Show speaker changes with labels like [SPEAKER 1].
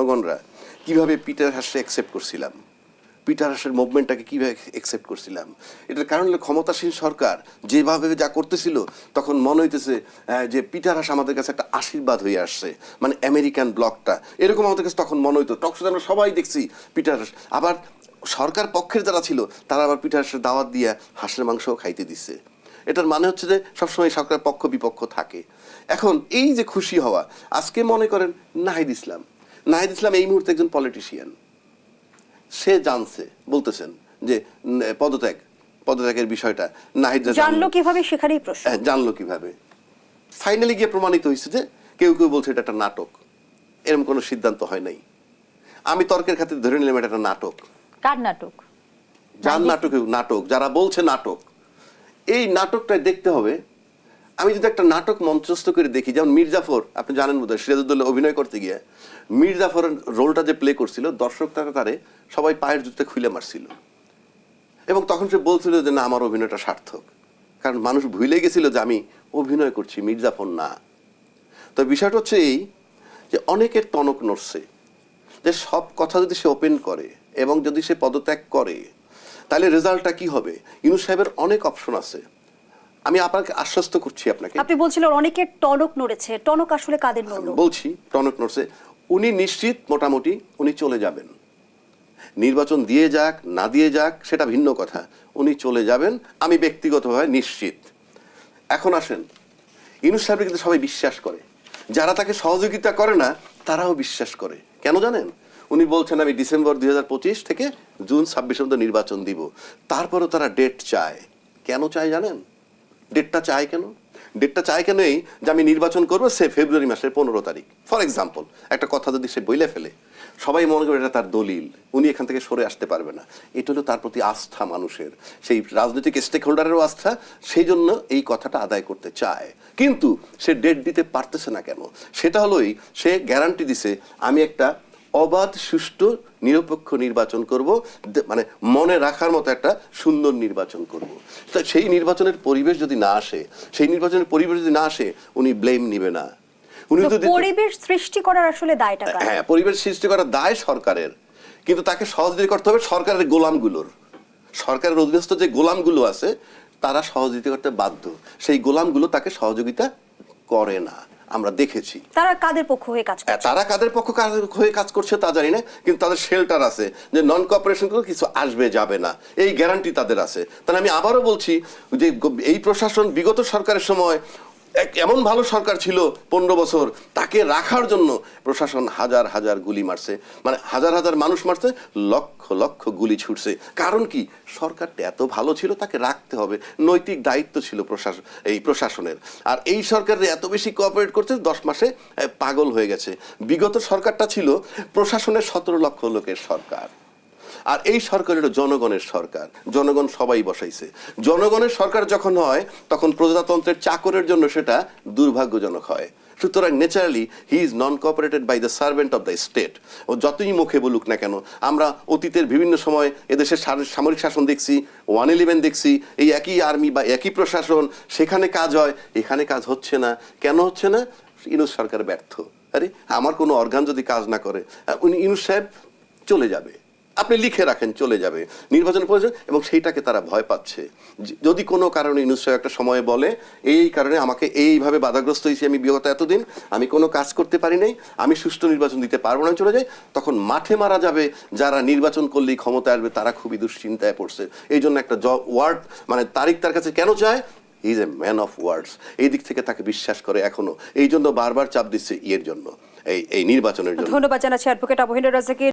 [SPEAKER 1] জনগণরা কিভাবে Peter হাসকে accept করছিলাম, Peter হাসের মুভমেন্টটাকে কীভাবে অ্যাকসেপ্ট করছিলাম, এটার কারণ হলো ক্ষমতাসীন সরকার যেভাবে যা করতেছিল তখন মনে হইতেছে যে পিটার হাস আমাদের কাছে একটা আশীর্বাদ হয়ে আসছে, মানে আমেরিকান ব্লকটা এরকম আমাদের কাছে তখন মনে হইতো। টকশোতে আমরা সবাই দেখছি পিটার হাস, আবার সরকার পক্ষের যারা ছিল তারা আবার পিটার হাসের দাওয়াত দিয়ে হাঁসের মাংসও খাইতে দিচ্ছে। এটার মানে হচ্ছে যে সবসময় সরকার পক্ষ বিপক্ষ থাকে। এখন এই যে খুশি হওয়া, আজকে মনে করেন নাহিদ ইসলাম এই মুহূর্তে একজন পলিটিশিয়ান, সে জানছে, বলতেছেন যে পদত্যাগের বিষয়টা নাহিদ
[SPEAKER 2] জানলো কিভাবে, সেখানেই প্রশ্ন।
[SPEAKER 1] জানলো কিভাবে? ফাইনালি গিয়ে প্রমাণিত হয়েছে যে কেউ কেউ বলছে এটা একটা নাটক, এরকম কোনো সিদ্ধান্ত হয় নাই। আমি তর্কের খাতিরে ধরে নিলাম এটা একটা নাটক।
[SPEAKER 2] কার নাটক?
[SPEAKER 1] যার নাটক, যারা বলছে নাটক, এই নাটকটা দেখতে হবে। আমি যদি একটা নাটক মঞ্চস্থ করে দেখি, যেমন মীর জাফর, আপনি জানেন বোধহয়, সিরাজউদ্দৌলা অভিনয় করতে গিয়ে মীর জাফরের রোলটা যে প্লে করছিল, দর্শক তারে সবাই পায়ের জুতে খুলে মারছিল, এবং তখন সে বলছিল যে না, আমার অভিনয়টা সার্থক, কারণ মানুষ ভুলে গেছিল যে আমি অভিনয় করছি, মীর জাফর না। তো বিষয়টা হচ্ছে এই যে অনেকের টনক নড়ছে যে সব কথা যদি সে ওপেন করে এবং যদি সে পদত্যাগ করে তাহলে রেজাল্টটা কি হবে। ইউনূস সাহেবের অনেক অপশন আছে, আমি আপনাকে আশ্বস্ত করছি। আপনি
[SPEAKER 2] বলছিলেন অনেকের টনক নড়েছে, টনক আসলে কাদের নড়লো?
[SPEAKER 1] বলছি টনক নড়ছে, উনি নিশ্চিত মোটামুটি উনি চলে যাবেন, নির্বাচন দিয়ে যাক না দিয়ে যাক সেটা ভিন্ন কথা, উনি চলে যাবেন আমি ব্যক্তিগতভাবে নিশ্চিত। এখন আসেন, ইউনূস সাহেবকে কিন্তু সবাই বিশ্বাস করে, যারা তাকে সহযোগিতা করে না তারাও বিশ্বাস করে। কেন জানেন? উনি বলছেন আমি ডিসেম্বর 2025 থেকে জুন 26 পর্যন্ত নির্বাচন দিব। তারপরও তারা ডেট চায়। কেন চায় জানেন? ডেটটা চায় কেন এই যে আমি নির্বাচন করবো সে ফেব্রুয়ারি মাসের 15 তারিখ, ফর এক্সাম্পল একটা কথা যদি সে বইলে ফেলে, সবাই মনে করে এটা তার দলিল, উনি এখান থেকে সরে আসতে পারবে না। এটা হলো তার প্রতি আস্থা মানুষের, সেই রাজনৈতিক স্টেক হোল্ডারেরও আস্থা, সেই জন্য এই কথাটা আদায় করতে চায়। কিন্তু সে ডেট দিতে পারতেছে না কেন? সেটা হলোই সে গ্যারান্টি দিছে আমি একটা অবাধ, সুষ্ঠু, নিরপেক্ষ নির্বাচন করব, মানে মনে রাখার মতো একটা সুন্দর নির্বাচন করব। সেই নির্বাচনের পরিবেশ যদি না আসে উনি ব্লেম নিবে না। উনি যদি
[SPEAKER 2] পরিবেশ সৃষ্টি করার আসলে দায়টা কার?
[SPEAKER 1] হ্যাঁ, পরিবেশ সৃষ্টি করার দায় সরকারের, কিন্তু তাকে সহযোগিতা করতে হবে সরকারের গোলামগুলোর। সরকারের অধীনস্থ যে গোলামগুলো আছে তারা সহযোগিতা করতে বাধ্য, সেই গোলামগুলো তাকে সহযোগিতা করে না, আমরা দেখেছি।
[SPEAKER 2] তারা কাদের পক্ষ হয়ে কাজ করছে?
[SPEAKER 1] তারা কাদের পক্ষ হয়ে কাজ করছে তা জানি না, কিন্তু তাদের শেল্টার আছে যে নন কোঅপারেশন করে কিছু আসবে যাবে না, এই গ্যারান্টি তাদের আছে। তাহলে আমি আবারও বলছি যে এই প্রশাসন বিগত সরকারের সময় এমন ভালো সরকার ছিল 15 বছর, তাকে রাখার জন্য প্রশাসন হাজার হাজার গুলি মারছে, মানে হাজার হাজার মানুষ মারছে, লক্ষ লক্ষ গুলি ছুটছে। কারণ কি? সরকারটা এত ভালো ছিল, তাকে রাখতে হবে, নৈতিক দায়িত্ব ছিল এই প্রশাসনের। আর এই সরকারের এত বেশি কোঅপারেট করছে, 10 মাসে পাগল হয়ে গেছে। বিগত সরকারটা ছিল প্রশাসনের 17 লক্ষ লোকের সরকার, আর এই সরকার হলো জনগণের সরকার, জনগণ সবাই বসাইছে। জনগণের সরকার যখন হয় তখন প্রজাতন্ত্রের চাকরের জন্য সেটা দুর্ভাগ্যজনক হয়। সুতরাং naturally he is non cooperated by the servant of the state. ও যতই মুখে বলুক না কেন, আমরা অতীতের বিভিন্ন সময় এদেশের সামরিক শাসন দেখছি, 111 দেখছি, এই একই আর্মি বা একই প্রশাসন, সেখানে কাজ হয়, এখানে কাজ হচ্ছে না। কেন হচ্ছে না? ইউনূস সরকার ব্যর্থ। আরে আমার কোনো অর্গান যদি কাজ না করে, উনি ইউনূস সাহেব চলে যাবে, আপনি লিখে রাখেন চলে যাবে, নির্বাচন প্রয়োজন, এবং সেইটাকে তারা ভয় পাচ্ছে। যদি কোনো কারণে ইউনূস সাহেব একটা সময়ে বলে এই কারণে আমাকে এইভাবে বাধাগ্রস্ত হয়েছি, আমি বিগত এতদিন আমি কোনো কাজ করতে পারি নাই, আমি সুষ্ঠু নির্বাচন দিতে পারবো না, চলে যাই, তখন মাঠে মারা যাবে যারা নির্বাচন করলেই ক্ষমতায় আসবে, তারা খুবই দুশ্চিন্তায় পড়ছে। এই জন্য একটা ওয়ার্ড, মানে তারিক তার কাছে কেন চায়? He is a man of words, এই দিক থেকে তাকে বিশ্বাস করে এখনো, এই জন্য বারবার চাপ দিচ্ছে এর জন্য, এই নির্বাচনের জন্য।
[SPEAKER 2] ধন্যবাদ জানাচ্ছি অ্যাডভোকেট আবু হিন্দ রাজাকে।